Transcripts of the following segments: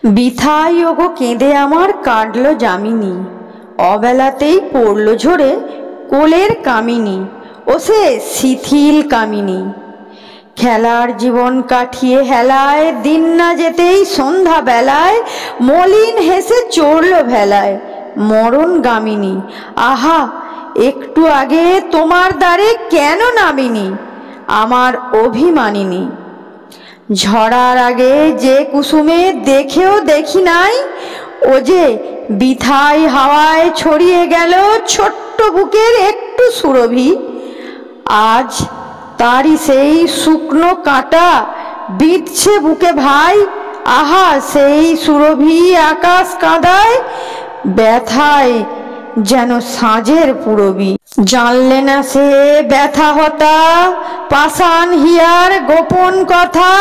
বিথাই ওগো কেঁদে আমার কাটলো যামিনী, অবেলাতেই পড়ল ঝরে কোলের কামিনী, ও সে শিথিল কামিনী। খেলার জীবন কাটিয়ে হেলায়, দিন না যেতেই সন্ধ্যা বেলায় মলিন হেসে চড়ল ভেলায় মরণ গামিনী। আহা, একটু আগে তোমার দ্বারে কেন নামিনি, আমার অভিমানিনী। ঝড়ার আগে যে কুসুমে দেখেও দেখি নাই, ও যে বিথাই হাওয়ায় ছড়িয়ে গেল ছোট্ট বুকের একটু সুরভি। আজ তারই সেই শুকনো কাঁটা বিঁধছে বুকে ভাই, আহা সেই সুরভি আকাশ কাঁদায় ব্যথায় যেন সাঁঝের পুরবী। জানলে না সে ব্যথা হতা, পাষাণ হিয়ার গোপন কথা,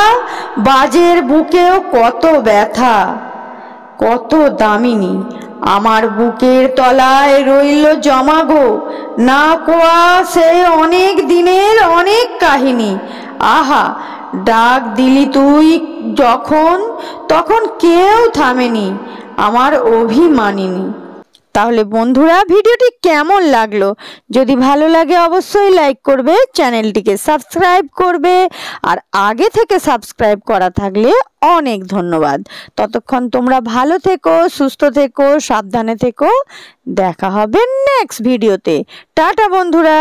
বাজের বুকেও কত ব্যথা কত দামিনী। আমার বুকের তলায় রইল জমাগো না কোয়া সে অনেক দিনের অনেক কাহিনী। আহা, ডাক দিলি তুই যখন, তখন কেউ থামেনি আমার অভিমানিনী। তাহলে বন্ধুরা, ভিডিওটি কেমন লাগলো? যদি ভালো লাগে অবশ্যই লাইক করবে, চ্যানেলটিকে সাবস্ক্রাইব করবে, আর আগে থেকে সাবস্ক্রাইব করা থাকলে অনেক ধন্যবাদ। ততক্ষণ তোমরা ভালো থেকো, সুস্থ থেকো, সাবধানে থেকো। দেখা হবে নেক্সট ভিডিওতে। টাটা বন্ধুরা।